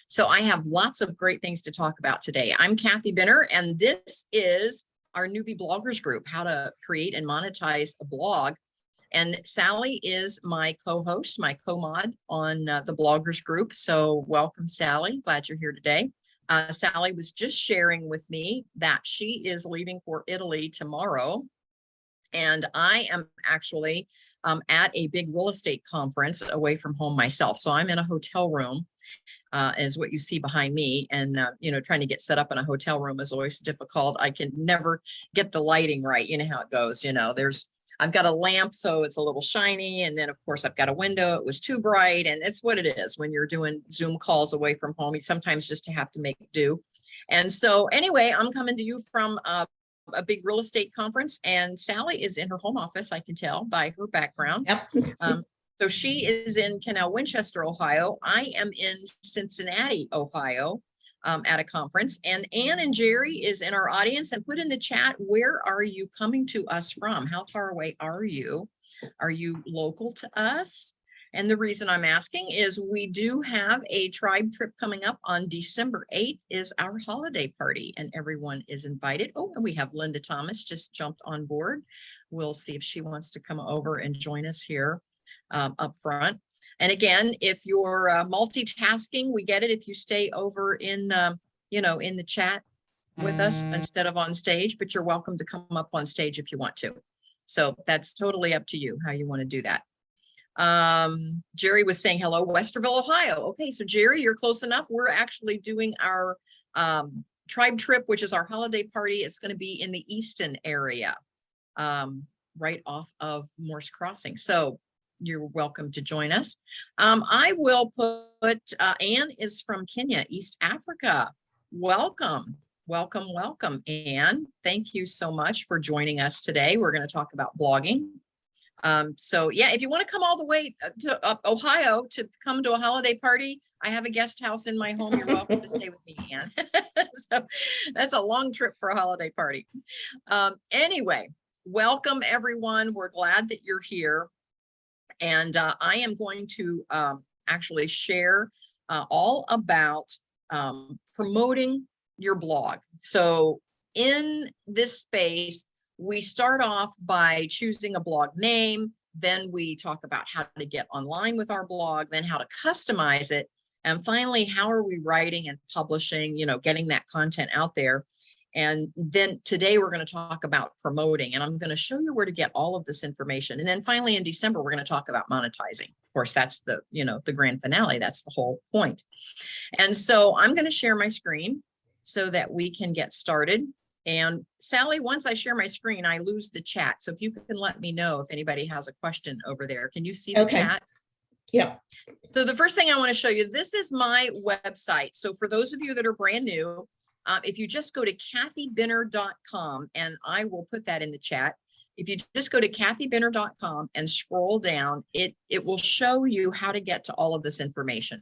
So I have lots of great things to talk about today. I'm Kathy Benner, and this is our Newbie bloggers group, how to create and monetize a blog. And Sally is my co-host, my co-mod on the bloggers group. So welcome, Sally. Glad you're here today. Sally was just sharing with me that she is leaving for Italy tomorrow. And I am actually at a big real estate conference away from home myself. So I'm in a hotel room, is what you see behind me. And, trying to get set up in a hotel room is always difficult. I can never get the lighting right. You know how it goes. I've got a lamp, so it's a little shiny. And then, of course, I've got a window. It was too bright. And it's what it is when you're doing Zoom calls away from home. You sometimes just have to make do. And so anyway, I'm coming to you from a big real estate conference. And Sally is in her home office, I can tell by her background. Yep. So she is in Winchester, Ohio. I am in Cincinnati, Ohio. At a conference, and Ann and Jerry is in our audience. And put in the chat, where are you coming to us from? How far away are you? Are you local to us? And the reason I'm asking is we do have a tribe trip coming up on December 8th is our holiday party, and everyone is invited. Oh, and we have Linda Thomas just jumped on board. We'll see if she wants to come over and join us here up front. And again, if you're multitasking, we get it. If you stay over in, in the chat with us instead of on stage, but you're welcome to come up on stage if you want to. So that's totally up to you how you want to do that. Jerry was saying, hello, Westerville, Ohio. Okay, so Jerry, you're close enough. We're actually doing our tribe trip, which is our holiday party. It's going to be in the Easton area, right off of Morse Crossing. So you're welcome to join us. I will put, Anne is from Kenya, East Africa. Welcome, Anne. Thank you so much for joining us today. We're going to talk about blogging. So yeah, if you want to come all the way to Ohio to come to a holiday party, I have a guest house in my home. You're welcome to stay with me, Anne. So that's a long trip for a holiday party. Anyway, welcome everyone. We're glad that you're here. And I am going to actually share all about promoting your blog. So in this space, we start off by choosing a blog name. Then we talk about how to get online with our blog, then how to customize it. And finally, how are we writing and publishing, getting that content out there. And then today we're going to talk about promoting, and I'm going to show you where to get all of this information. And then finally in December, we're going to talk about monetizing. Of course, that's the grand finale. That's the whole point. And so I'm going to share my screen so that we can get started. And Sally, once I share my screen, I lose the chat. So if you can let me know if anybody has a question over there. Can you see the chat? Yeah. So the first thing I want to show you, this is my website. So for those of you that are brand new, if you just go to kathybenner.com, and I will put that in the chat. If you just go to kathybenner.com and scroll down, it will show you how to get to all of this information.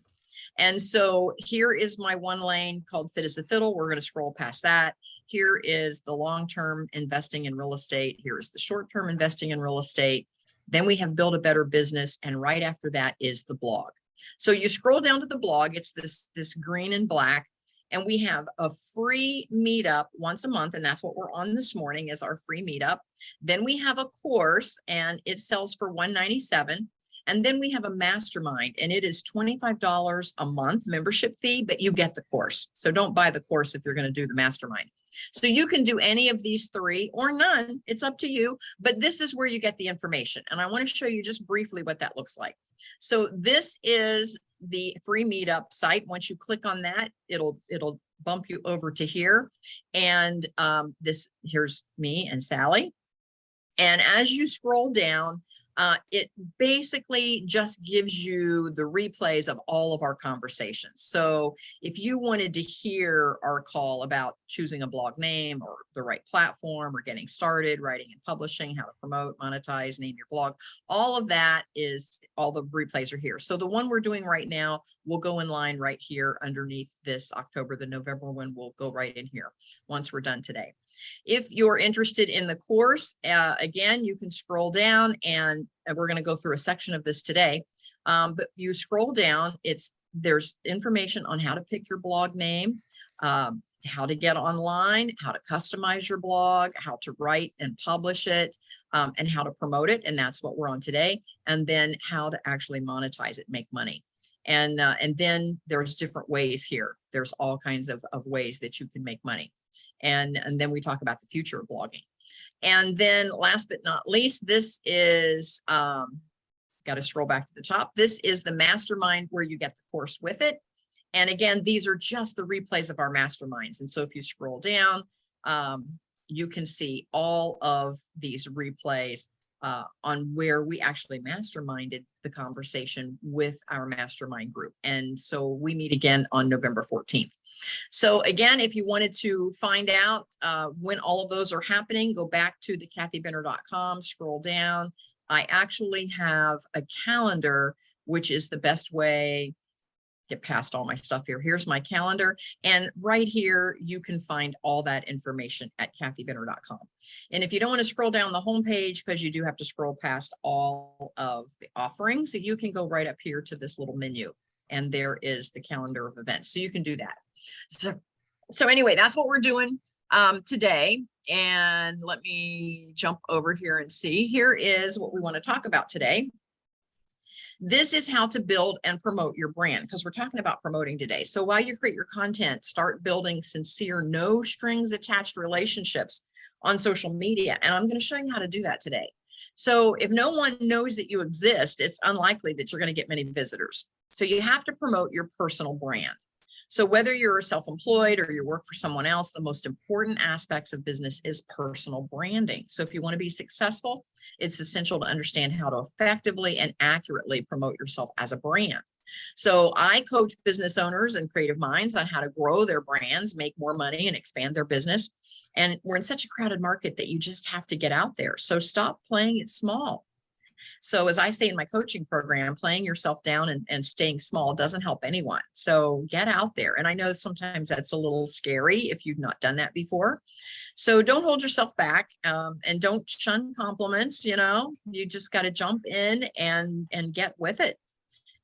And so here is my one lane called Fit as a Fiddle. We're going to scroll past that. Here is the long-term investing in real estate. Here's the short-term investing in real estate. Then we have Build a Better Business. And right after that is the blog. So you scroll down to the blog. It's this green and black. And we have a free meetup once a month, and that's what we're on this morning is our free meetup. Then we have a course, and it sells for $197. And then we have a mastermind, and it is $25 a month membership fee, but you get the course. So don't buy the course if you're going to do the mastermind. So you can do any of these three or none. It's up to you, but this is where you get the information. And I want to show you just briefly what that looks like. So this is the free meetup site. Once you click on that, it'll bump you over to here. And here's me and Sally. And as you scroll down, it basically just gives you the replays of all of our conversations. So if you wanted to hear our call about choosing a blog name or the right platform or getting started, writing and publishing, how to promote, monetize, name your blog, all of that is, all the replays are here. So the one we're doing right now will go in line right here underneath this October. The November one will go right in here once we're done today. If you're interested in the course, again, you can scroll down, and we're going to go through a section of this today. But you scroll down, it's there's information on how to pick your blog name, how to get online, how to customize your blog, how to write and publish it, and how to promote it. And that's what we're on today. And then how to actually monetize it, make money. And then there's different ways here. There's all kinds of ways that you can make money. And then we talk about the future of blogging. And then last but not least, this is, got to scroll back to the top. This is the mastermind where you get the course with it. And again, these are just the replays of our masterminds. And so if you scroll down, you can see all of these replays on where we actually masterminded the conversation with our mastermind group. And so we meet again on November 14th. So again, if you wanted to find out when all of those are happening, go back to the kathybinner.com, scroll down. I actually have a calendar, which is the best way. Get past all my stuff here. Here's my calendar. And right here, you can find all that information at kathybinner.com. And if you don't want to scroll down the homepage, because you do have to scroll past all of the offerings, so you can go right up here to this little menu. And there is the calendar of events. So you can do that. So anyway, that's what we're doing today. And let me jump over here and see. Here is what we want to talk about today. This is how to build and promote your brand, because we're talking about promoting today. So while you create your content, start building sincere, no strings attached relationships on social media. And I'm going to show you how to do that today. So if no one knows that you exist, it's unlikely that you're going to get many visitors. So you have to promote your personal brand. So whether you're self-employed or you work for someone else, the most important aspects of business is personal branding. So if you want to be successful, it's essential to understand how to effectively and accurately promote yourself as a brand. So I coach business owners and creative minds on how to grow their brands, make more money, and expand their business. And we're in such a crowded market that you just have to get out there. So stop playing it small. So as I say in my coaching program, playing yourself down and staying small doesn't help anyone. So get out there. And I know sometimes that's a little scary if you've not done that before. So don't hold yourself back and don't shun compliments. You know, you just got to jump in and get with it.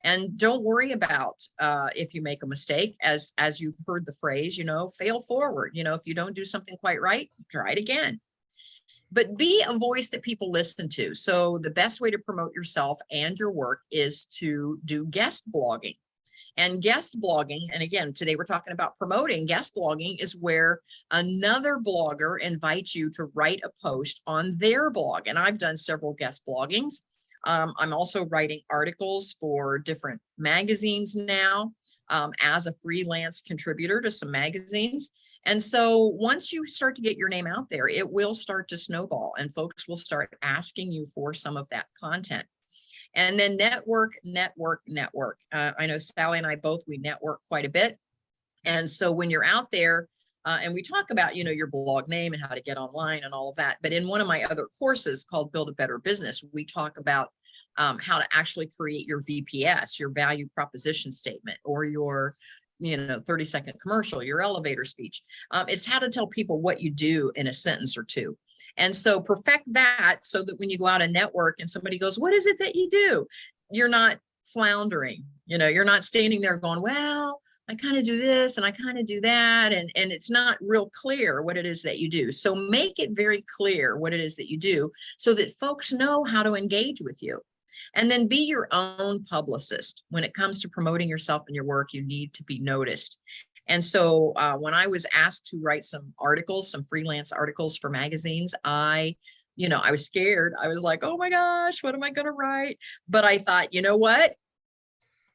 And don't worry about if you make a mistake, as you've heard the phrase, you know, fail forward. You know, if you don't do something quite right, try it again. But be a voice that people listen to. So the best way to promote yourself and your work is to do guest blogging. And guest blogging, and again, today we're talking about promoting. Guest blogging is where another blogger invites you to write a post on their blog. And I've done several guest bloggings. I'm also writing articles for different magazines now as a freelance contributor to some magazines. And so once you start to get your name out there, it will start to snowball and folks will start asking you for some of that content. And then network. I know Sally and I both, we network quite a bit. And so when you're out there and we talk about, you know, your blog name and how to get online and all of that. But in one of my other courses called Build a Better Business, we talk about how to actually create your VPS, your value proposition statement, or your 30-second commercial, your elevator speech. It's how to tell people what you do in a sentence or two. And so perfect that so that when you go out and network and somebody goes, what is it that you do? You're not floundering, you're not standing there going, well, I kind of do this and I kind of do that. And it's not real clear what it is that you do. So make it very clear what it is that you do so that folks know how to engage with you. And then be your own publicist. When it comes to promoting yourself and your work, you need to be noticed. And so when I was asked to write some articles, some freelance articles for magazines, I was scared. I was like, oh my gosh, what am I going to write? But I thought, you know what?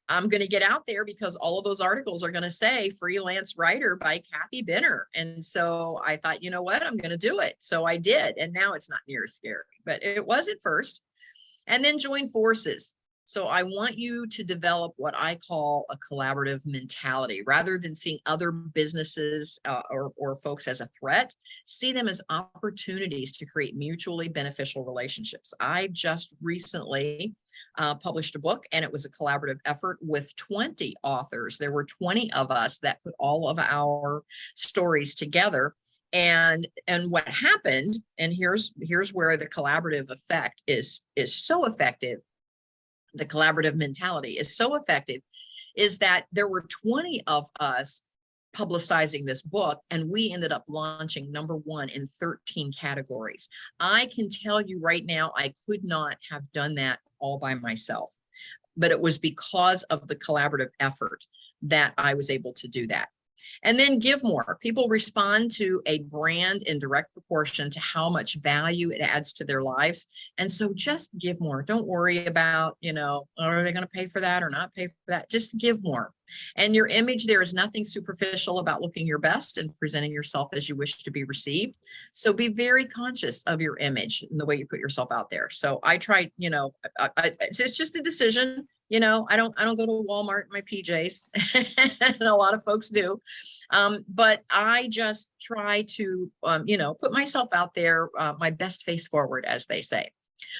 I'm going to get out there because all of those articles are going to say freelance writer by Kathy Binner. And so I thought, you know what? I'm going to do it. So I did. And now it's not near as scary, but it was at first. And then join forces. So I want you to develop what I call a collaborative mentality. Rather than seeing other businesses or folks as a threat, see them as opportunities to create mutually beneficial relationships. I just recently published a book, and it was a collaborative effort with 20 authors. There were 20 of us that put all of our stories together. And what happened, and here's where the collaborative effect is so effective. The collaborative mentality is so effective, is that there were 20 of us publicizing this book, and we ended up launching #1 in 13 categories. I can tell you right now, I could not have done that all by myself, but it was because of the collaborative effort that I was able to do that. And then give more. People respond to a brand in direct proportion to how much value it adds to their lives. And so just give more. Don't worry about, are they going to pay for that or not pay for that? Just give more. And your image, there is nothing superficial about looking your best and presenting yourself as you wish to be received. So be very conscious of your image and the way you put yourself out there. So I try, it's just a decision. I don't go to Walmart in my PJs, and a lot of folks do. But I just try to, put myself out there, my best face forward, as they say.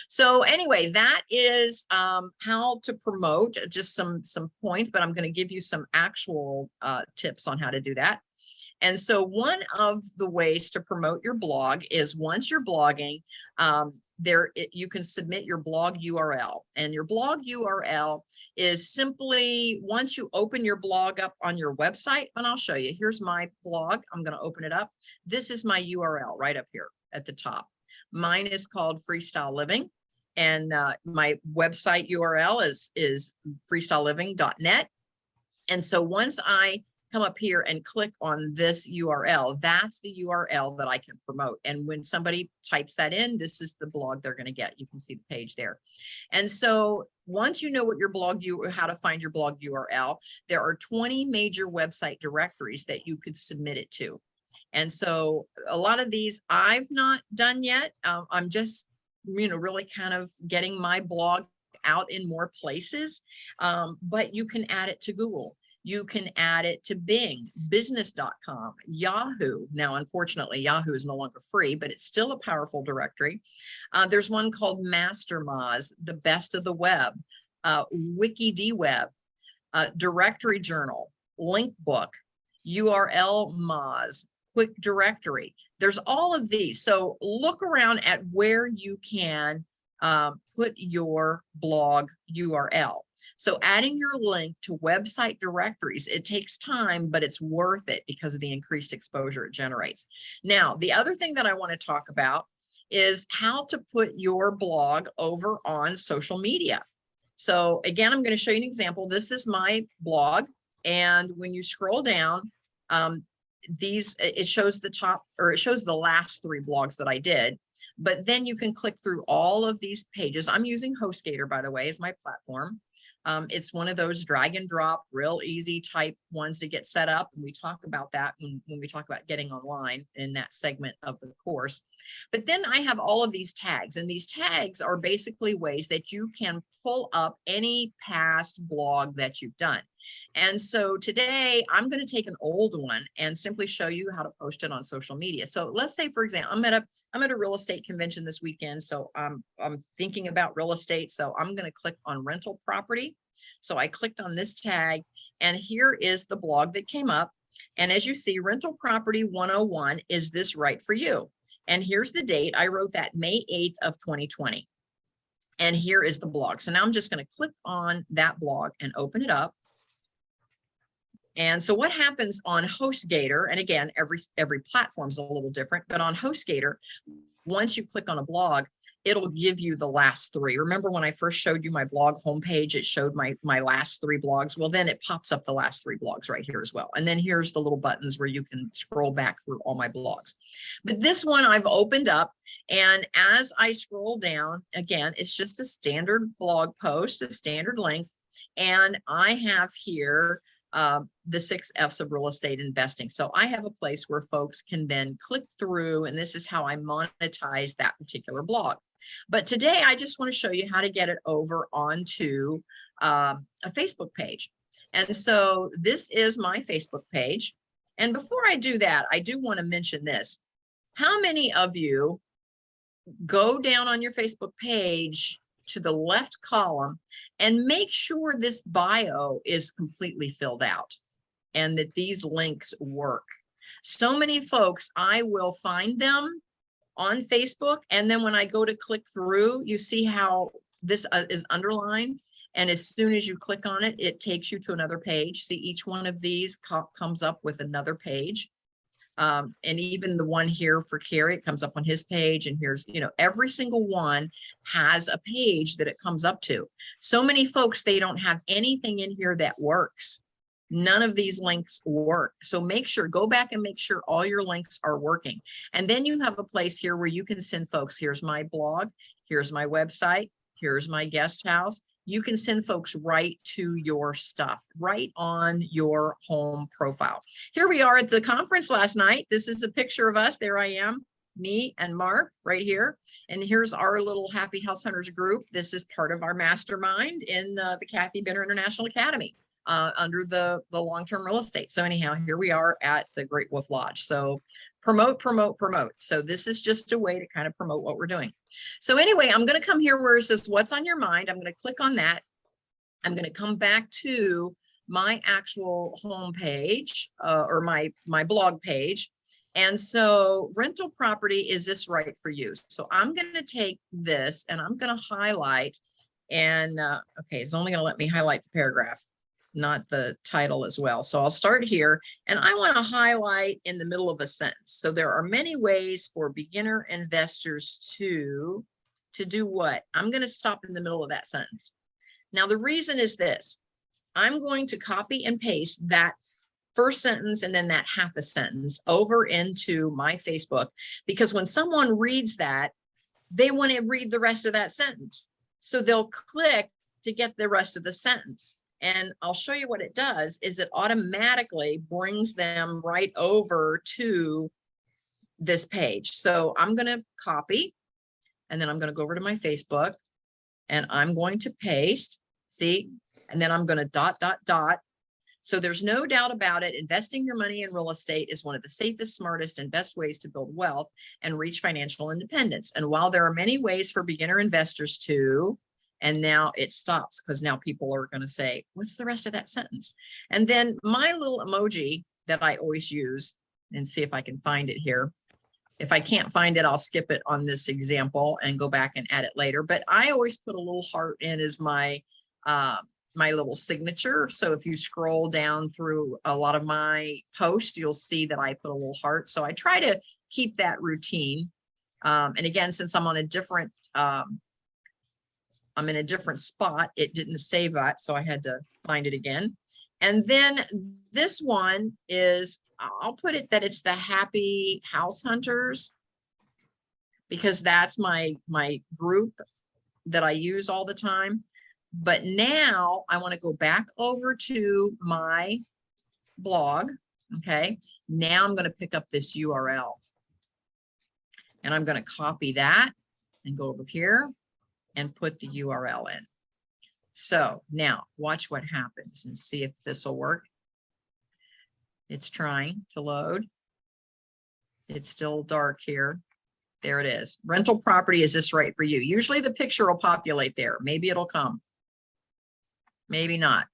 So anyway, that is how to promote, just some points, but I'm going to give you some actual tips on how to do that. And so one of the ways to promote your blog is, once you're blogging, you can submit your blog URL, and your blog URL is simply, once you open your blog up on your website, and I'll show you, here's my blog. I'm going to open it up. This is my URL right up here at the top. Mine is called Freestyle Living, and my website URL is freestyleliving.net. And so once I come up here and click on this URL, that's the URL that I can promote. And when somebody types that in, this is the blog they're going to get. You can see the page there. And so once you know what your blog, how to find your blog URL, there are 20 major website directories that you could submit it to. And so a lot of these I've not done yet. I'm just, really kind of getting my blog out in more places, but you can add it to Google. You can add it to Bing, business.com, Yahoo. Now, unfortunately, Yahoo is no longer free, but it's still a powerful directory. There's one called MasterMoz, the best of the web, WikiDweb, Directory Journal, Linkbook, URL Moz, Quick Directory. There's all of these. So look around at where you can put your blog URL. So adding your link to website directories, it takes time, but it's worth it because of the increased exposure it generates. Now, the other thing that I want to talk about is how to put your blog over on social media. So again, I'm going to show you an example. This is my blog. And when you scroll down, it shows the top, or it shows the last 3 blogs that I did. But then you can click through all of these pages. I'm using HostGator, by the way, as my platform. It's one of those drag and drop, real easy type ones to get set up. And we talk about that when we talk about getting online in that segment of the course. But then I have all of these tags, and these tags are basically ways that you can pull up any past blog that you've done. And so today I'm going to take an old one and simply show you how to post it on social media. So let's say, for example, I'm at a real estate convention this weekend. So I'm thinking about real estate. So I'm going to click on rental property. So I clicked on this tag, and here is the blog that came up. And as you see, Rental Property 101, is this right for you? And here's the date. I wrote that May 8th of 2020. And here is the blog. So now I'm just going to click on that blog and open it up. And so what happens on HostGator, and again, every platform is a little different, but on HostGator, once you click on a blog, it'll give you the last 3. Remember when I first showed you my blog homepage, it showed my last 3 blogs. Well, then it pops up the last 3 blogs right here as well. And then here's the little buttons where you can scroll back through all my blogs. But this one I've opened up, and as I scroll down, again, it's just a standard blog post, a standard link. And I have here the 6 F's of real estate investing. So I have a place where folks can then click through, and this is how I monetize that particular blog. But today I just want to show you how to get it over onto a Facebook page. And so this is my Facebook page. And before I do that, I do want to mention this. How many of you go down on your Facebook page to the left column and make sure this bio is completely filled out and that these links work? So many folks, I will find them on Facebook, and then when I go to click through, you see how this is underlined, And as soon as you click on it, it takes you to another page. See, each one of these comes up with another page. And even the one here for Carrie, it comes up on his page. And here's, you know, every single one has a page that it comes up to. So many folks, they don't have anything in here that works. None of these links work. So make sure, go back and make sure all your links are working. And then you have a place here where you can send folks, here's my blog, here's my website, here's my guest house. You can send folks right to your stuff, right on your home profile. Here we are at the conference last night. This is a picture of us. There I am, me and Mark right here. And here's our little Happy House Hunters group. This is part of our mastermind in the Kathy Benner International Academy under the long-term real estate. So anyhow, here we are at the Great Wolf Lodge. So promote, promote, promote. So this is just a way to kind of promote what we're doing. So anyway, I'm going to come here where it says, what's on your mind? I'm going to click on that. I'm going to come back to my actual home page or my blog page. And so rental property, is this right for you? So I'm going to take this and I'm going to highlight and okay, it's only going to let me highlight the paragraph, not the title as well. So I'll start here and I want to highlight in the middle of a sentence. So there are many ways for beginner investors to do what? I'm going to stop in the middle of that sentence. Now, the reason is this. I'm going to copy and paste that first sentence and then that half a sentence over into my Facebook, because when someone reads that, they want to read the rest of that sentence. So they'll click to get the rest of the sentence. And I'll show you what it does is it automatically brings them right over to this page. So I'm going to copy and then I'm going to go over to my Facebook and I'm going to paste, see, and then I'm going to dot, dot, dot. So there's no doubt about it. Investing your money in real estate is one of the safest, smartest, and best ways to build wealth and reach financial independence. And while there are many ways for beginner investors to, and now it stops because now people are going to say, what's the rest of that sentence? And then my little emoji that I always use, and see if I can find it here. If I can't find it, I'll skip it on this example and go back and add it later. But I always put a little heart in as my my little signature. So if you scroll down through a lot of my posts, you'll see that I put a little heart. So I try to keep that routine. And again, since I'm on a different I'm in a different spot, it didn't save that, so I had to find it again. And then this one is, I'll put it that it's the Happy House Hunters, because that's my group that I use all the time. But now I want to go back over to my blog. Okay, now I'm going to pick up this URL and I'm going to copy that and go over here and put the URL in. So now watch what happens and see if this will work. It's trying to load. It's still dark here. There it is. Rental property, is this right for you? Usually the picture will populate there. Maybe it'll come. Maybe not.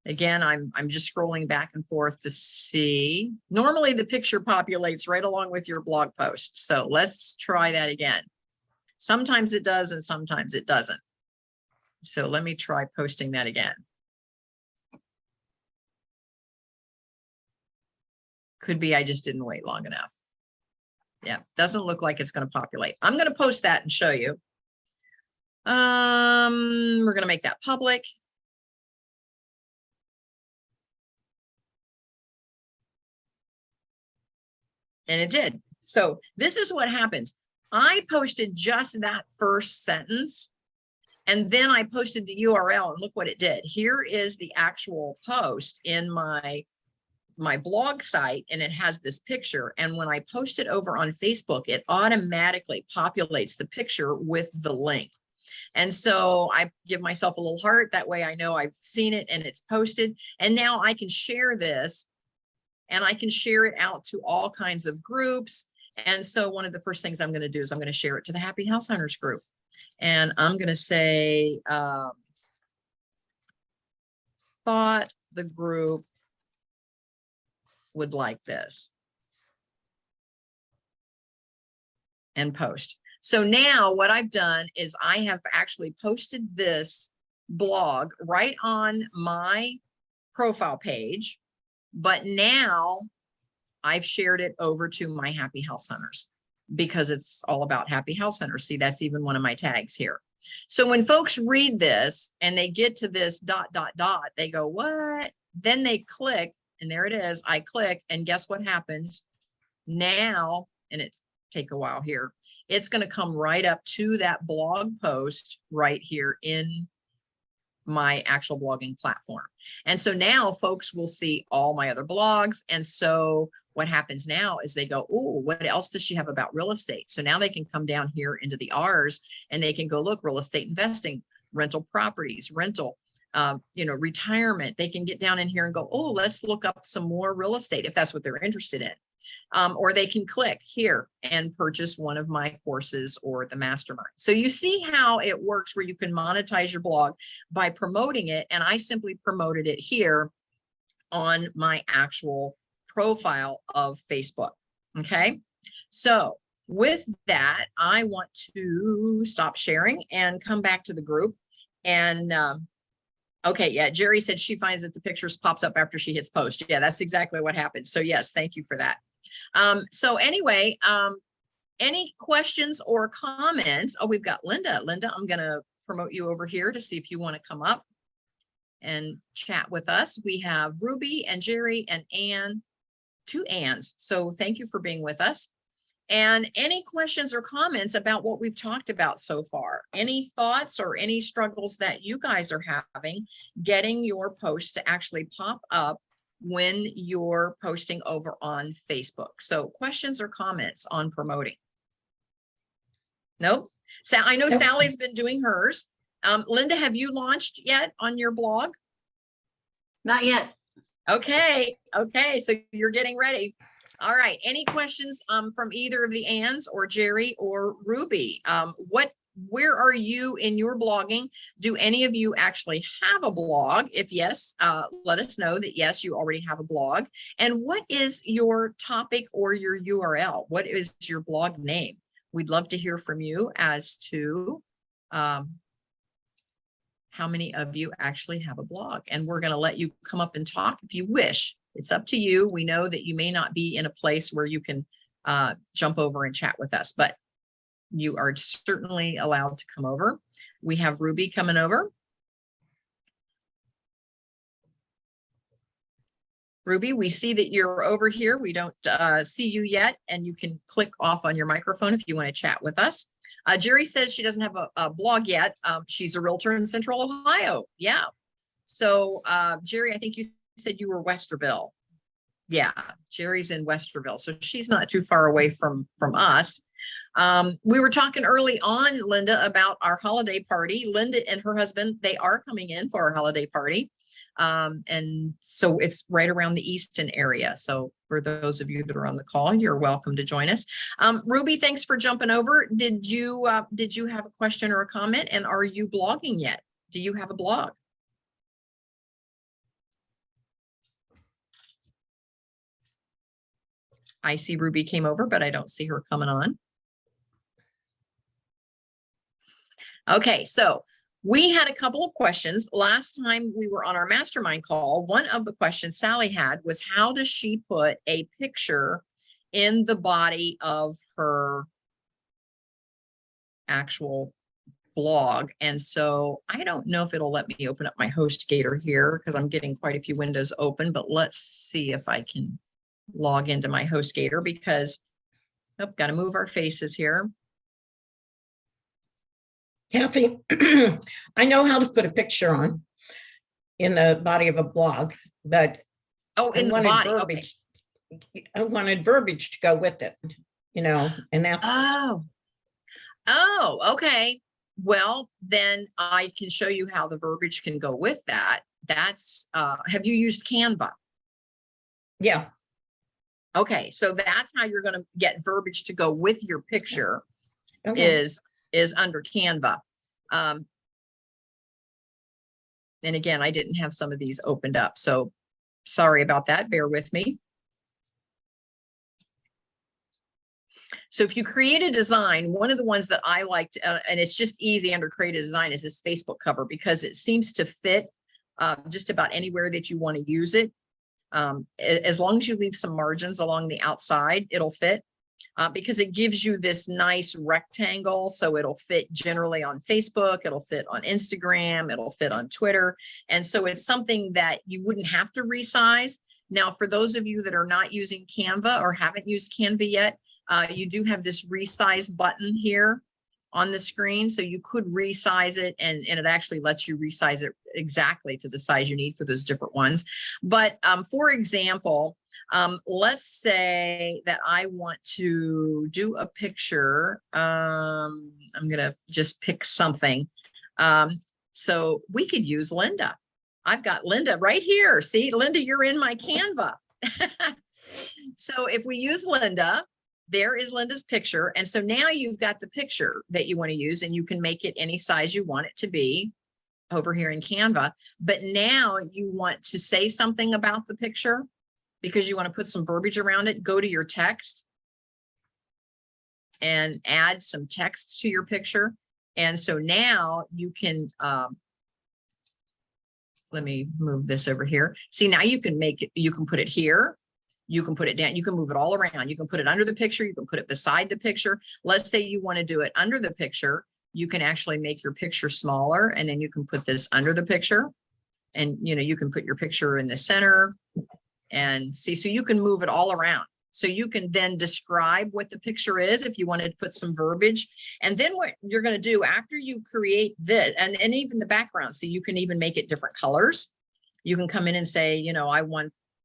Again, I'm just scrolling back and forth to see. Normally the picture populates right along with your blog post. So let's try that again. Sometimes it does and sometimes it doesn't. So let me try posting that again. Could be I just didn't wait long enough. Yeah, doesn't look like it's going to populate. I'm going to post that and show you. We're going to make that public. And it did. So this is what happens. I posted just that first sentence, and then I posted the URL, and look what it did. Here is the actual post in my blog site, and it has this picture. And when I post it over on Facebook, it automatically populates the picture with the link. And so I give myself a little heart. That way I know I've seen it and it's posted. And now I can share this, and I can share it out to all kinds of groups. And so one of the first things I'm going to do is I'm going to share it to the Happy House Hunters group. And I'm going to say, thought the group would like this, and post. So now what I've done is I have actually posted this blog right on my profile page, but now I've shared it over to my happy house hunters because it's all about happy house hunters. See, that's even one of my tags here. So when folks read this and they get to this ... they go, what? Then they click, and there it is. I click, and guess what happens now? And it's take a while here. It's going to come right up to that blog post right here in my actual blogging platform. And so now folks will see all my other blogs. And so what happens now is they go, oh, what else does she have about real estate? So now they can come down here into the R's and they can go look, real estate investing, rental properties, rental, retirement. They can get down in here and go, oh, let's look up some more real estate if that's what they're interested in. Or they can click here and purchase one of my courses or the mastermind. So you see how it works where you can monetize your blog by promoting it. And I simply promoted it here on my actual profile of Facebook. Okay. So with that, I want to stop sharing and come back to the group. And okay, yeah, Jerry said she finds that the pictures pops up after she hits post. Yeah, that's exactly what happened. So yes, thank you for that. So anyway, any questions or comments? Oh, we've got Linda. Linda, I'm going to promote you over here to see if you want to come up and chat with us. We have Ruby and Jerry and Ann, 2 Anns. So thank you for being with us. And any questions or comments about what we've talked about so far? Any thoughts or any struggles that you guys are having getting your posts to actually pop up when you're posting over on Facebook? So questions or comments on promoting? Nope. So I know Sally's been doing hers. Linda, have you launched yet on your blog? Not yet. Okay. Okay. So you're getting ready. All right. Any questions from either of the Anns or Jerry or Ruby? Where are you in your blogging? Do any of you actually have a blog? If yes, let us know that yes, you already have a blog. And what is your topic or your URL? What is your blog name? We'd love to hear from you as to how many of you actually have a blog. And we're going to let you come up and talk if you wish. It's up to you. We know that you may not be in a place where you can jump over and chat with us, but you are certainly allowed to come over. We have Ruby coming over. Ruby, we see that you're over here. We don't see you yet, and you can click off on your microphone if you want to chat with us. Jerry says she doesn't have a blog yet. She's a realtor in Central Ohio. Yeah. So Jerry, I think you said you were Westerville. Yeah, Jerry's in Westerville. So she's not too far away from us. We were talking early on, Linda, about our holiday party. Linda and her husband, they are coming in for our holiday party. And so it's right around the Easton area. So for those of you that are on the call, you're welcome to join us. Ruby, thanks for jumping over. Did you have a question or a comment? And are you blogging yet? Do you have a blog? I see Ruby came over, but I don't see her coming on. Okay, so we had a couple of questions. Last time we were on our mastermind call, one of the questions Sally had was, how does she put a picture in the body of her actual blog? And so I don't know if it'll let me open up my HostGator here because I'm getting quite a few windows open, but let's see if I can log into my HostGator because I've got to move our faces here. Kathy, I know how to put a picture on in the body of a blog, but in the body, verbiage. Okay. I wanted verbiage to go with it, and that's okay. Well, then I can show you how the verbiage can go with that. That's have you used Canva? Yeah. Okay, so that's how you're going to get verbiage to go with your picture. Okay. Is under Canva. And again, I didn't have some of these opened up, so sorry about that. Bear with me. So if you create a design, one of the ones that I liked, and it's just easy under create a design, is this Facebook cover, because it seems to fit just about anywhere that you want to use it. As long as you leave some margins along the outside, it'll fit. Because it gives you this nice rectangle. So it'll fit generally on Facebook, it'll fit on Instagram, it'll fit on Twitter. And so it's something that you wouldn't have to resize. Now, for those of you that are not using Canva or haven't used Canva yet, you do have this resize button here on the screen. So you could resize it, and it actually lets you resize it exactly to the size you need for those different ones. But for example, let's say that I want to do a picture. I'm going to just pick something. So we could use Linda. I've got Linda right here. See, Linda, you're in my Canva. So if we use Linda, there is Linda's picture. And so now you've got the picture that you want to use, and you can make it any size you want it to be over here in Canva. But now you want to say something about the picture because you want to put some verbiage around it. Go to your text and add some text to your picture. And so now you can, let me move this over here. See, now you can make it, you can put it here. You can put it down, you can move it all around. You can put it under the picture, you can put it beside the picture. Let's say you want to do it under the picture. You can actually make your picture smaller, and then you can put this under the picture. And you can put your picture in the center and see, so you can move it all around. So you can then describe what the picture is if you wanted to put some verbiage. And then what you're going to do after you create this, and even the background, so you can even make it different colors. You can come in and say,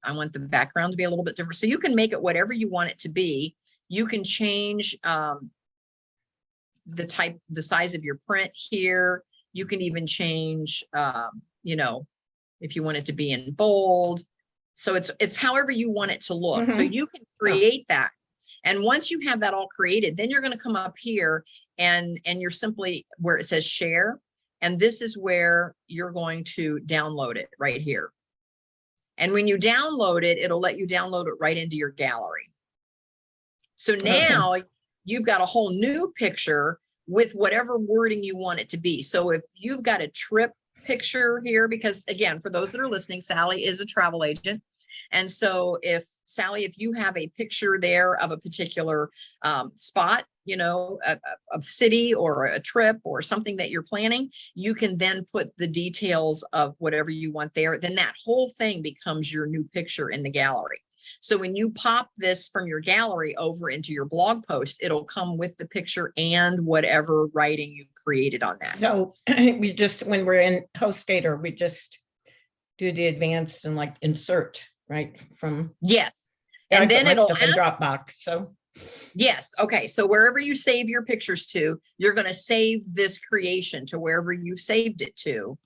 I want the background to be a little bit different. So you can make it whatever you want it to be. You can change the size of your print here. You can even change, if you want it to be in bold. So it's however you want it to look. So you can create that. And once you have that all created, then you're going to come up here and you're simply where it says share. And this is where you're going to download it right here. And when you download it, it'll let you download it right into your gallery. So now you've got a whole new picture with whatever wording you want it to be. So if you've got a trip picture here, because again, for those that are listening, Sally is a travel agent. And so if Sally, if you have a picture there of a particular spot, a city or a trip or something that you're planning, you can then put the details of whatever you want there. Then that whole thing becomes your new picture in the gallery. So when you pop this from your gallery over into your blog post, it'll come with the picture and whatever writing you created on that. So we just, when we're in HostGator, we just do the advanced and like insert, right? From yes. And then it'll ask in Dropbox. So yes. Okay. So wherever you save your pictures to, you're going to save this creation to wherever you saved it to.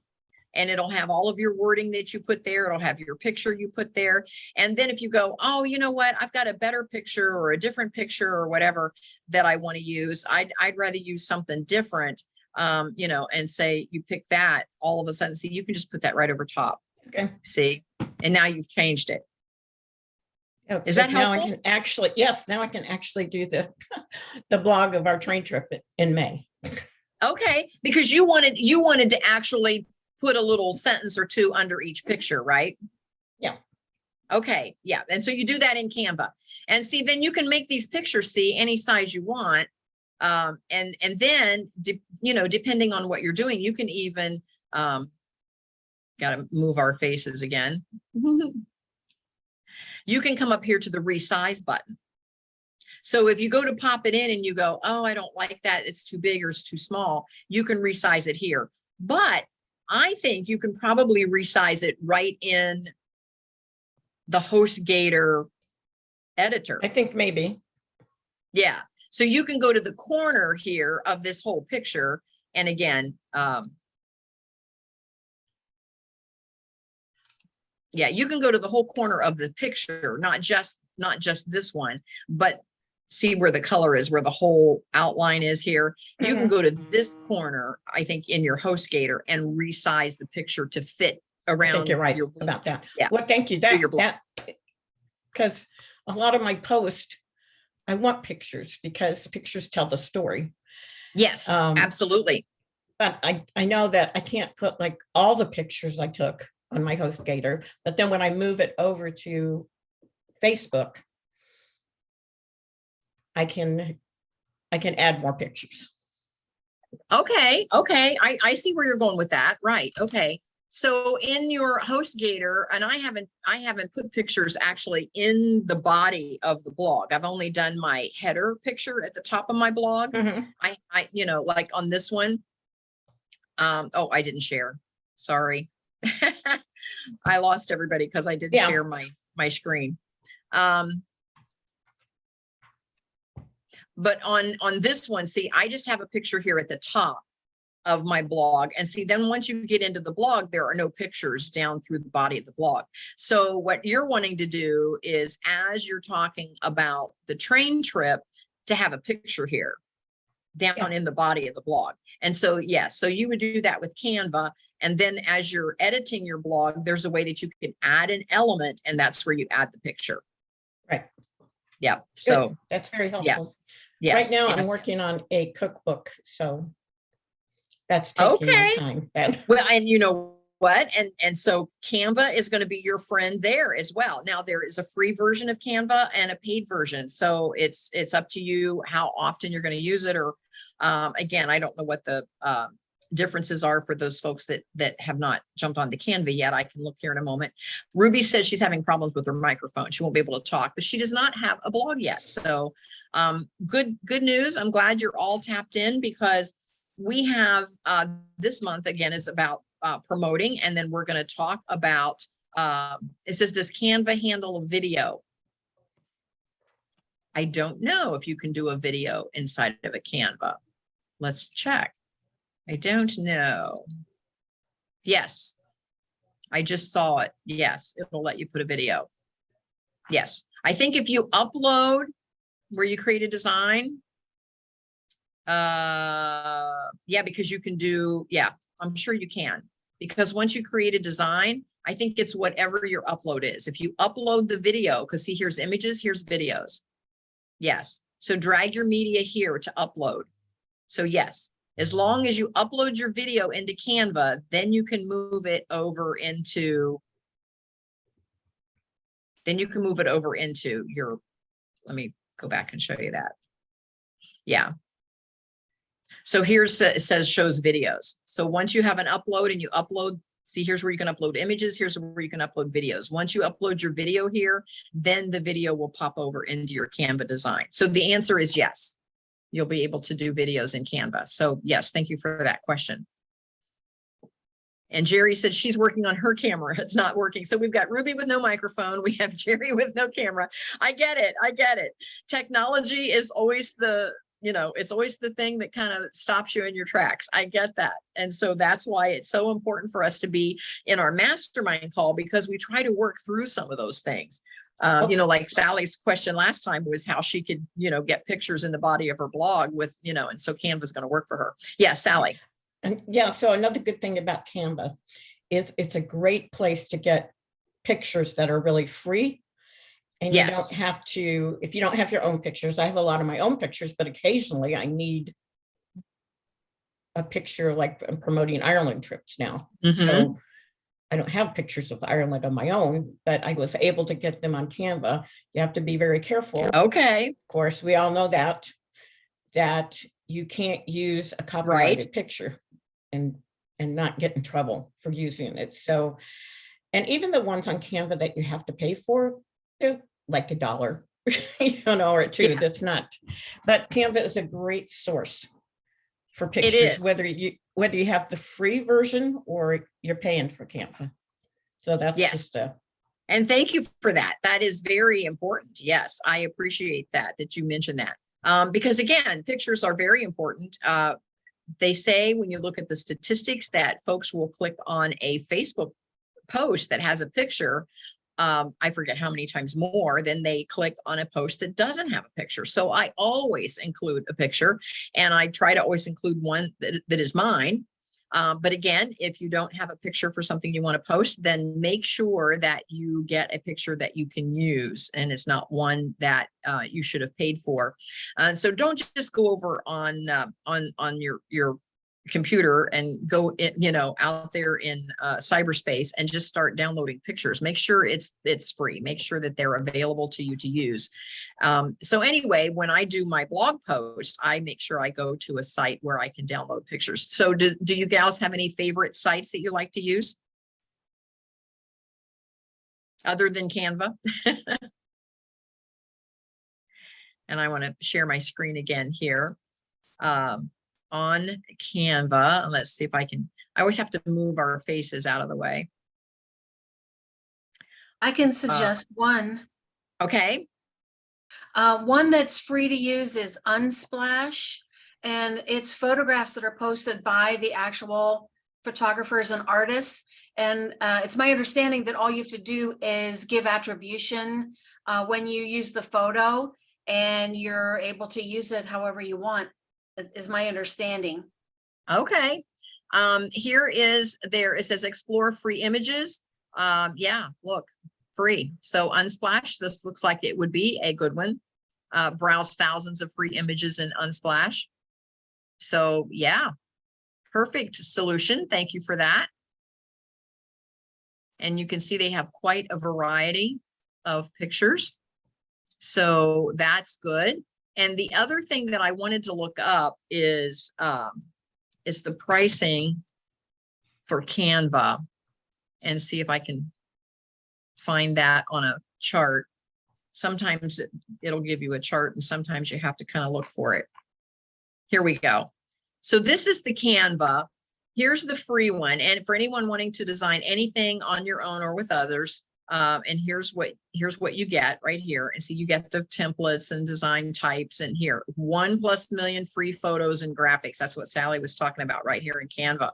And it'll have all of your wording that you put there. It'll have your picture you put there. And then if you go, oh, you know what, I've got a better picture or a different picture or whatever that I want to use. I'd rather use something different, and say you pick that, all of a sudden, see, you can just put that right over top. Okay. See, and now you've changed it. Okay. Is that now helpful? I can actually, yes, now I can actually do the blog of our train trip in May. Okay, because you wanted to actually put a little sentence or two under each picture, right? Yeah. Okay, yeah. And so you do that in Canva. And see, then you can make these pictures see any size you want. And then, depending on what you're doing, you can even, got to move our faces again. You can come up here to the resize button. So if you go to pop it in and you go, oh, I don't like that, it's too big or it's too small, you can resize it here. But I think you can probably resize it right in the HostGator editor. I think maybe. Yeah. So you can go to the corner here of this whole picture. And again, yeah, you can go to the whole corner of the picture, not just this one, but see where the color is, where the whole outline is here. You can go to this corner, I think, in your HostGator and resize the picture to fit around. I think you're right your about that. Yeah. Well, thank you. That because a lot of my posts I want pictures because pictures tell the story. Yes, absolutely. But I know that I can't put like all the pictures I took on my HostGator, but then when I move it over to Facebook, I can add more pictures. Okay, okay. I see where you're going with that. Right. Okay. So in your HostGator, and I haven't put pictures actually in the body of the blog. I've only done my header picture at the top of my blog. Mhm. I like on this one. Oh, I didn't share. Sorry. I lost everybody because I didn't Yeah. share my screen. But on this one, see, I just have a picture here at the top of my blog. And see, then once you get into the blog, there are no pictures down through the body of the blog. So what you're wanting to do is, as you're talking about the train trip, to have a picture here down in the body of the blog. And so, yes, so you would do that with Canva. And then as you're editing your blog, there's a way that you can add an element, and that's where you add the picture. Right. Yeah. Good. So That's very helpful. yes. Yes. Right now yes. I'm working on a cookbook, so that's taking my Okay. time. Well, and you know what? And so Canva is going to be your friend there as well. Now there is a free version of Canva and a paid version. So it's up to you how often you're going to use it. Or again, I don't know what the differences are for those folks that have not jumped onto Canva yet. I can look here in a moment. Ruby says she's having problems with her microphone. She won't be able to talk, but she does not have a blog yet. So good news. I'm glad you're all tapped in, because we have this month again is about promoting, and then we're going to talk about it says, does Canva handle a video? I don't know if you can do a video inside of a Canva. Let's check. I don't know. Yes, I just saw it. Yes, it'll let you put a video. Yes, I think if you upload where you create a design, yeah, because you can do, yeah, I'm sure you can, because once you create a design, I think it's whatever your upload is. If you upload the video, because see, here's images, here's videos. Yes, so drag your media here to upload. So yes, as long as you upload your video into Canva, then you can move it over into, your, let me go back and show you that. Yeah. So here's, it says shows videos. So once you have an upload and you upload, see, here's where you can upload images. Here's where you can upload videos. Once you upload your video here, then the video will pop over into your Canva design. So the answer is yes. You'll be able to do videos in Canva. So yes, thank you for that question. And Jerry said she's working on her camera. It's not working. So we've got Ruby with no microphone. We have Jerry with no camera. I get it. I get it. Technology is always the, it's always the thing that kind of stops you in your tracks. I get that. And so that's why it's so important for us to be in our mastermind call, because we try to work through some of those things. Like Sally's question last time was how she could, get pictures in the body of her blog with, and so Canva's going to work for her. Yeah, Sally. And yeah, so another good thing about Canva is it's a great place to get pictures that are really free. And you don't have to, if you don't have your own pictures, I have a lot of my own pictures, but occasionally I need a picture, like I'm promoting Ireland trips now. So I don't have pictures of Ireland on my own, but I was able to get them on Canva. You have to be very careful. Okay. Of course, we all know that you can't use a copyrighted picture and not get in trouble for using it. So, and even the ones on Canva that you have to pay for, they're like $1, or $2. Yeah. That's not, but Canva is a great source for pictures, whether you have the free version or you're paying for Canva. So that's just and thank you for that. That is very important. Yes, I appreciate that you mentioned that. Because again, pictures are very important. They say when you look at the statistics that folks will click on a Facebook post that has a picture, I forget how many times more than they click on a post that doesn't have a picture. So I always include a picture, and I try to always include one that is mine. But again, if you don't have a picture for something you want to post, then make sure that you get a picture that you can use, and it's not one that you should have paid for. So don't just go over on your computer and go out there in cyberspace and just start downloading pictures. Make sure it's free. Make sure that they're available to you to use. So anyway, when I do my blog post, I make sure I go to a site where I can download pictures. So do you gals have any favorite sites that you like to use other than Canva? And I want to share my screen again here. On Canva, and let's see if I always have to move our faces out of the way. I can suggest one. Okay. One that's free to use is Unsplash, and it's photographs that are posted by the actual photographers and artists. And it's my understanding that all you have to do is give attribution when you use the photo, and you're able to use it however you want, is my understanding. Okay. Here it says explore free images. Yeah, look, free. So Unsplash, this looks like it would be a good one. Browse thousands of free images in Unsplash. So yeah, perfect solution. Thank you for that. And you can see they have quite a variety of pictures. So that's good. And the other thing that I wanted to look up is the pricing for Canva, and see if I can find that on a chart. Sometimes it'll give you a chart, and sometimes you have to kind of look for it. Here we go. So this is the Canva. Here's the free one. And for anyone wanting to design anything on your own or with others, and here's what you get right here. And so you get the templates and design types, and here 1+ million free photos and graphics. That's what Sally was talking about right here in Canva.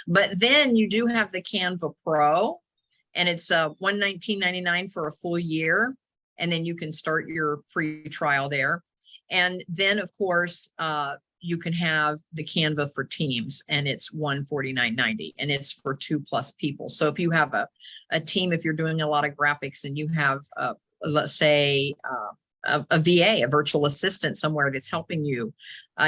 But then you do have the Canva Pro, and it's $119.99 for a full year. And then you can start your free trial there. And then of course, you can have the Canva for Teams, and it's $149.90, and it's for 2+ people. So if you have a team, if you're doing a lot of graphics and you have, let's say, a VA, a virtual assistant somewhere that's helping you,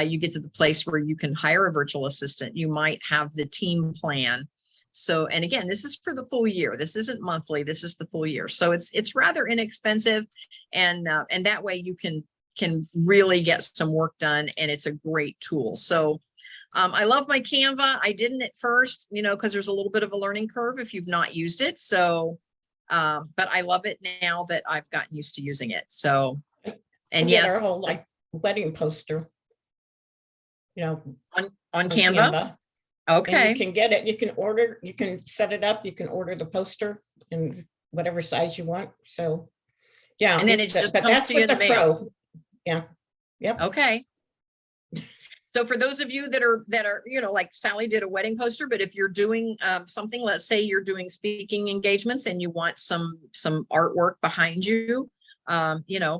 you get to the place where you can hire a virtual assistant. You might have the team plan. So, and again, this is for the full year. This isn't monthly. This is the full year. So it's rather inexpensive, and that way you can really get some work done, and it's a great tool. So I love my Canva. I didn't at first, because there's a little bit of a learning curve if you've not used it. So, but I love it now that I've gotten used to using it. So, and yes, our whole wedding poster, on Canva. Okay. And you can get it. You can order. You can set it up. You can order the poster in whatever size you want. So, yeah. And then it just comes to you in the mail. Yeah. Yep. Okay. So for those of you that are, like Sally did a wedding poster, but if you're doing something, let's say you're doing speaking engagements and you want some artwork behind you, Canva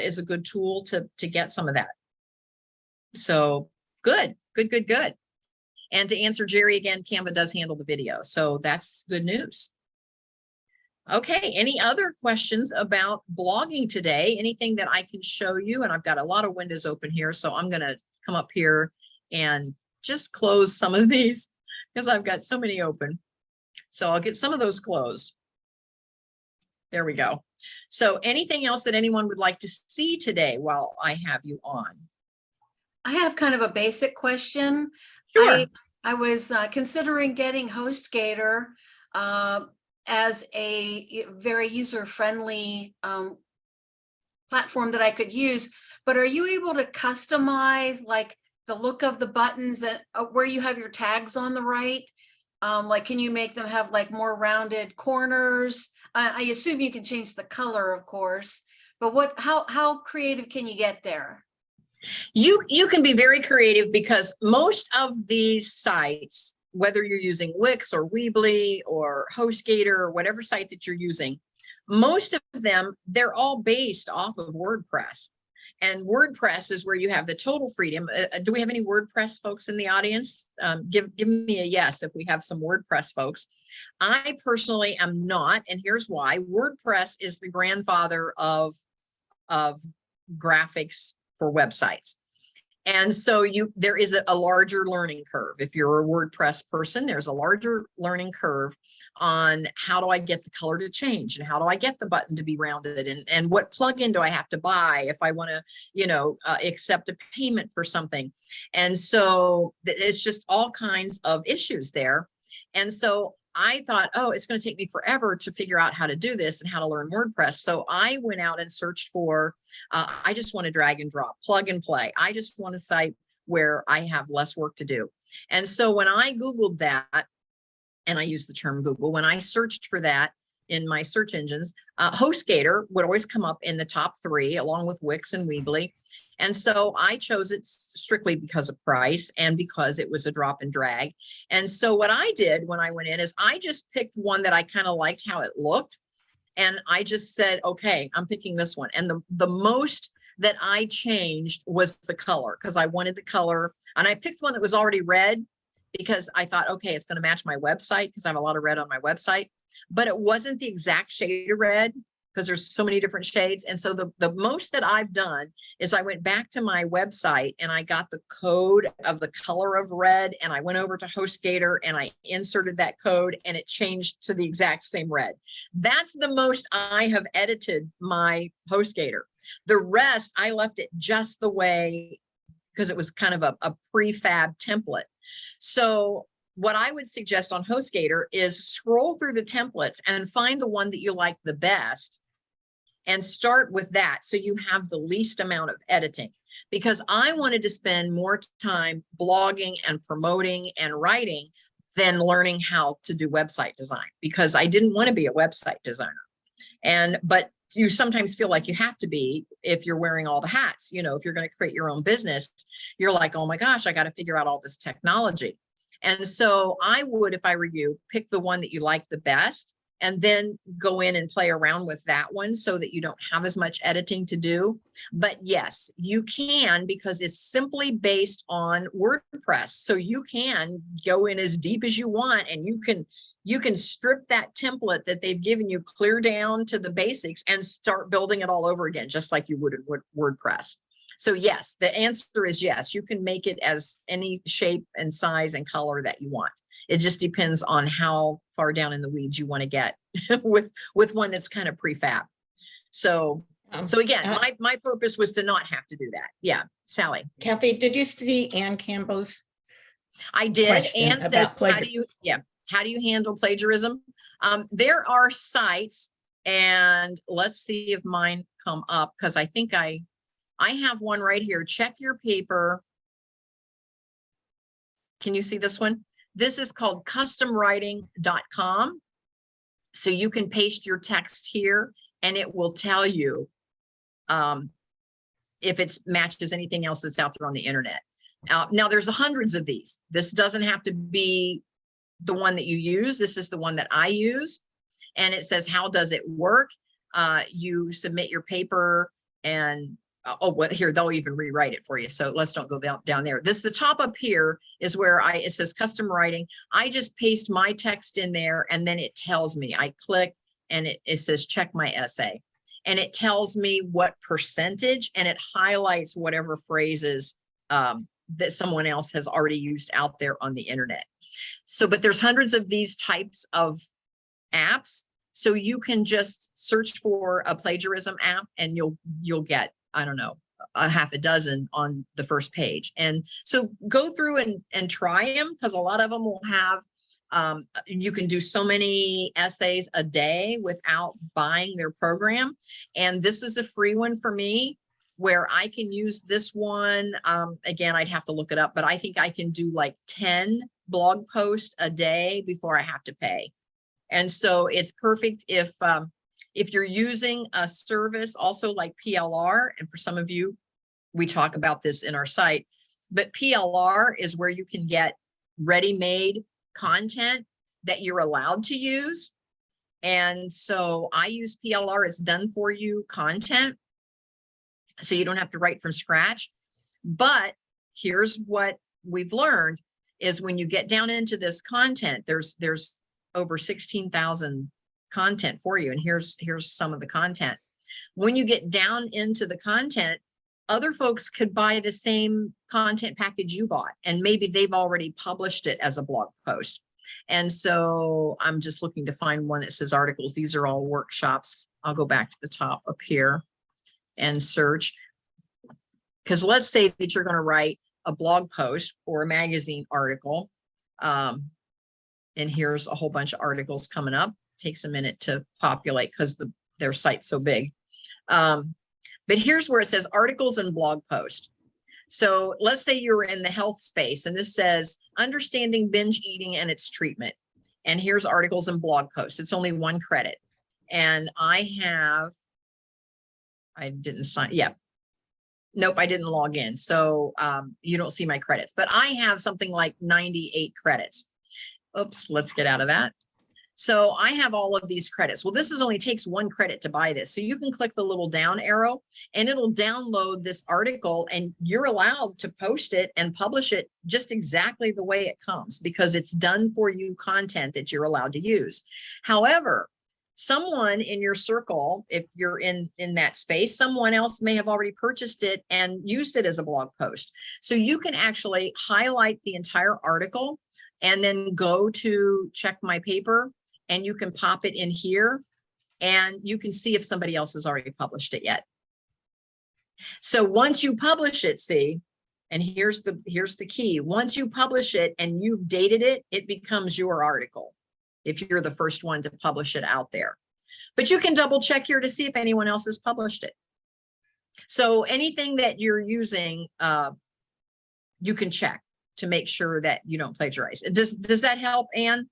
is a good tool to get some of that. So good. And to answer Jerry again, Canva does handle the video. So that's good news. Okay, any other questions about blogging today? Anything that I can show you? And I've got a lot of windows open here, so I'm going to come up here and just close some of these because I've got so many open. So I'll get some of those closed. There we go. So anything else that anyone would like to see today while I have you on? I have kind of a basic question. Sure. I was considering getting HostGator as a very user-friendly platform that I could use, but are you able to customize like the look of the buttons that where you have your tags on the right? Like, can you make them have like more rounded corners? I assume you can change the color, of course, but how creative can you get there? You can be very creative because most of these sites, whether you're using Wix or Weebly or HostGator or whatever site that you're using, most of them, they're all based off of WordPress. And WordPress is where you have the total freedom. Do we have any WordPress folks in the audience? Give me a yes if we have some WordPress folks. I personally am not, and here's why. WordPress is the grandfather of graphics for websites. And so there is a larger learning curve. If you're a WordPress person, there's a larger learning curve on how do I get the color to change, and how do I get the button to be rounded, and what plugin do I have to buy if I want to, accept a payment for something. And so it's just all kinds of issues there. And so I thought, oh, it's going to take me forever to figure out how to do this and how to learn WordPress. So I went out and searched for, I just want to drag and drop, plug and play. I just want a site where I have less work to do. And so when I Googled that, and I use the term Google, when I searched for that in my search engines, HostGator would always come up in the top 3 along with Wix and Weebly. And so I chose it strictly because of price and because it was a drop and drag. And so what I did when I went in is I just picked one that I kind of liked how it looked. And I just said, okay, I'm picking this one. And the most that I changed was the color, because I wanted the color. And I picked one that was already red because I thought, okay, it's going to match my website because I have a lot of red on my website. But it wasn't the exact shade of red, because there's so many different shades. And so the most that I've done is I went back to my website and I got the code of the color of red, and I went over to HostGator and I inserted that code and it changed to the exact same red. That's the most I have edited my HostGator. The rest, I left it just the way, because it was kind of a prefab template. So what I would suggest on HostGator is scroll through the templates and find the one that you like the best and start with that, so you have the least amount of editing. Because I wanted to spend more time blogging and promoting and writing than learning how to do website design, because I didn't want to be a website designer. But you sometimes feel like you have to be if you're wearing all the hats. If you're going to create your own business, you're like, oh my gosh, I got to figure out all this technology. And so I would, if I were you, pick the one that you like the best and then go in and play around with that one so that you don't have as much editing to do. But yes, you can, because it's simply based on WordPress. So you can go in as deep as you want, and you can strip that template that they've given you clear down to the basics and start building it all over again, just like you would in WordPress. So yes, the answer is yes, you can make it as any shape and size and color that you want. It just depends on how far down in the weeds you want to get with one that's kind of prefab. So again, my purpose was to not have to do that. Yeah, Sally. Kathy, did you see Ann Campbell's? I did. Ann says, how do you handle plagiarism? There are sites, and let's see if mine come up, because I think I have one right here. Check your paper. Can you see this one? This is called customwriting.com. So you can paste your text here and it will tell you if it matches anything else that's out there on the internet. Now there's hundreds of these. This doesn't have to be the one that you use. This is the one that I use. And it says, how does it work? You submit your paper, and here, they'll even rewrite it for you. So let's don't go down there. The top up here is where it says custom writing. I just paste my text in there, and then it tells me. I click and it says check my essay, and it tells me what percentage, and it highlights whatever phrases that someone else has already used out there on the internet. So, but there's hundreds of these types of apps. So you can just search for a plagiarism app and you'll get, I don't know, a half a dozen on the first page. And so go through and try them, because a lot of them will have, you can do so many essays a day without buying their program. And this is a free one for me, where I can use this one. Again, I'd have to look it up, but I think I can do like 10 blog posts a day before I have to pay. And so it's perfect if you're using a service also like PLR, and for some of you, we talk about this in our site, but PLR is where you can get ready-made content that you're allowed to use. And so I use PLR, it's done for you content. So you don't have to write from scratch. But here's what we've learned is when you get down into this content, there's over 16,000 content for you. And here's some of the content. When you get down into the content, other folks could buy the same content package you bought, and maybe they've already published it as a blog post. And so I'm just looking to find one that says articles. These are all workshops. I'll go back to the top up here and search. Because let's say that you're going to write a blog post or a magazine article. And here's a whole bunch of articles coming up. Takes a minute to populate because their site's so big. But here's where it says articles and blog post. So let's say you're in the health space and this says understanding binge eating and its treatment. And here's articles and blog posts. It's only 1 credit. And I didn't sign. Yeah. Nope, I didn't log in. So you don't see my credits, but I have something like 98 credits. Oops, let's get out of that. So I have all of these credits. Well, this only takes 1 credit to buy this. So you can click the little down arrow and it'll download this article and you're allowed to post it and publish it just exactly the way it comes because it's done for you content that you're allowed to use. However, someone in your circle, if you're in that space, someone else may have already purchased it and used it as a blog post. So you can actually highlight the entire article and then go to check my paper and you can pop it in here and you can see if somebody else has already published it yet. So once you publish it, see, and here's the key. Once you publish it and you've dated it, it becomes your article if you're the first one to publish it out there. But you can double check here to see if anyone else has published it. So anything that you're using, you can check to make sure that you don't plagiarize. Does that help, Anne?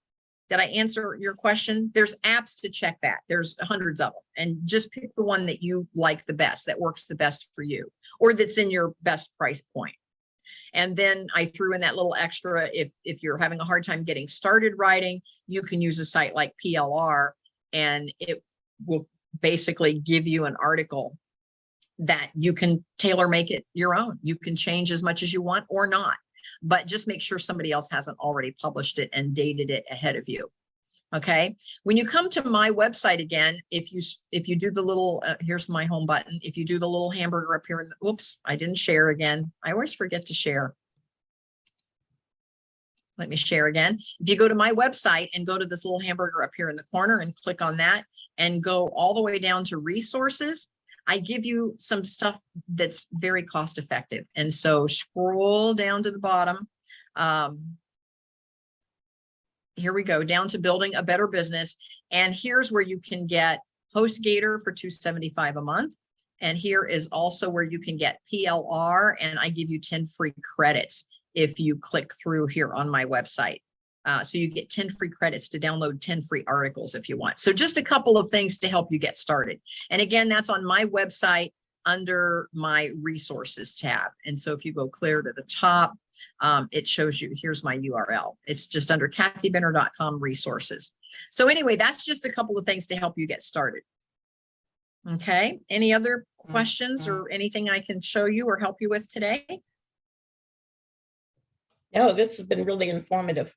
Did I answer your question? There's apps to check that. There's hundreds of them. And just pick the one that you like the best, that works the best for you, or that's in your best price point. And then I threw in that little extra, if you're having a hard time getting started writing, you can use a site like PLR and it will basically give you an article that you can tailor make it your own. You can change as much as you want or not, but just make sure somebody else hasn't already published it and dated it ahead of you. Okay. When you come to my website again, if you do the little, here's my home button. If you do the little hamburger up here, oops, I didn't share again. I always forget to share. Let me share again. If you go to my website and go to this little hamburger up here in the corner and click on that and go all the way down to resources, I give you some stuff that's very cost effective. And so scroll down to the bottom. Here we go down to building a better business. And here's where you can get HostGator for $275 a month. And here is also where you can get PLR. And I give you 10 free credits if you click through here on my website. So you get 10 free credits to download 10 free articles if you want. So just a couple of things to help you get started. And again, that's on my website under my resources tab. And so if you go clear to the top, it shows you, here's my URL. It's just under kathybinner.com resources. So anyway, that's just a couple of things to help you get started. Okay. Any other questions or anything I can show you or help you with today? No, this has been really informative.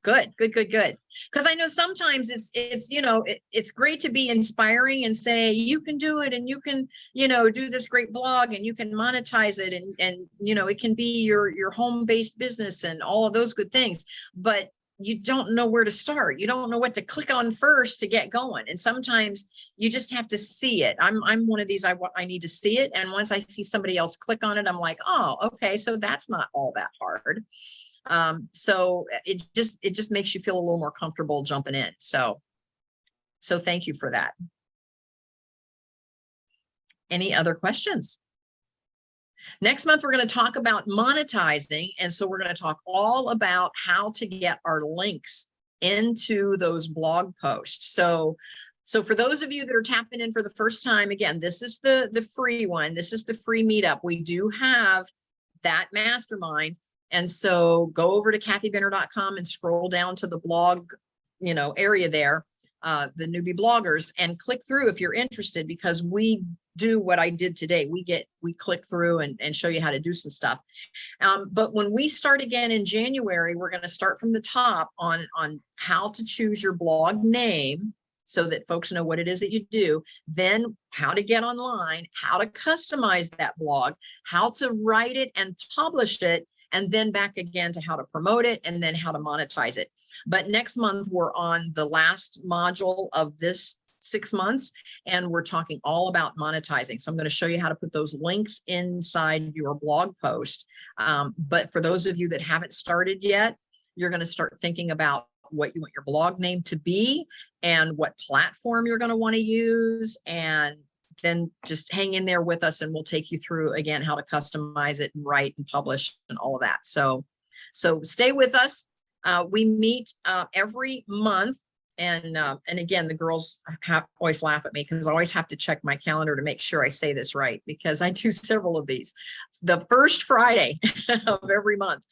Good. Because I know sometimes it's great to be inspiring and say, you can do it and you can, do this great blog and you can monetize it and it can be your home-based business and all of those good things, but you don't know where to start. You don't know what to click on first to get going. And sometimes you just have to see it. I'm one of these, I need to see it. And once I see somebody else click on it, I'm like, oh, okay. So that's not all that hard. So it just makes you feel a little more comfortable jumping in. So thank you for that. Any other questions? Next month, we're going to talk about monetizing. And so we're going to talk all about how to get our links into those blog posts. So for those of you that are tapping in for the first time, again, this is the free one. This is the free meetup. We do have that mastermind. And so go over to kathybinner.com and scroll down to the blog, area there, the newbie bloggers, and click through if you're interested, because we do what I did today. We click through and show you how to do some stuff. But when we start again in January, we're going to start from the top on how to choose your blog name so that folks know what it is that you do, then how to get online, how to customize that blog, how to write it and publish it, and then back again to how to promote it and then how to monetize it. But next month, we're on the last module of this 6 months, and we're talking all about monetizing. So I'm going to show you how to put those links inside your blog post. But for those of you that haven't started yet, you're going to start thinking about what you want your blog name to be and what platform you're going to want to use, and then just hang in there with us and we'll take you through again how to customize it and write and publish and all of that. So stay with us. We meet every month, and again, the girls always laugh at me because I always have to check my calendar to make sure I say this right, because I do several of these. The first Friday of every month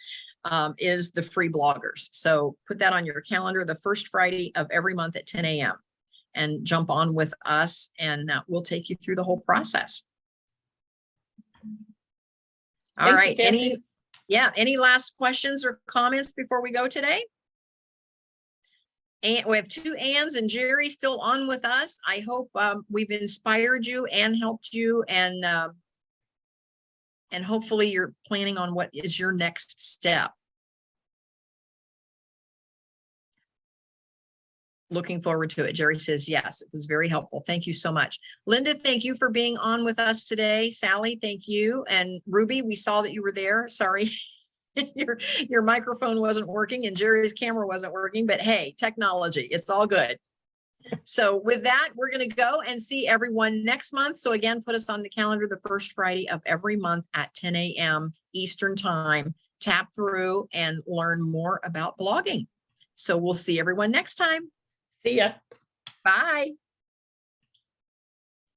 is the free bloggers. So put that on your calendar, the first Friday of every month at 10 a.m. and jump on with us, and we'll take you through the whole process. All right. Any last questions or comments before we go today? And we have 2 Anns and Jerry still on with us. I hope we've inspired you and helped you, and hopefully you're planning on what is your next step. Looking forward to it. Jerry says, yes, it was very helpful. Thank you so much. Linda, thank you for being on with us today. Sally, thank you. And Ruby, we saw that you were there. Sorry, your microphone wasn't working and Jerry's camera wasn't working, but hey, technology, it's all good. So with that, we're going to go and see everyone next month. So again, put us on the calendar the first Friday of every month at 10 a.m. Eastern time. Tap through and learn more about blogging. So we'll see everyone next time. See ya. Bye.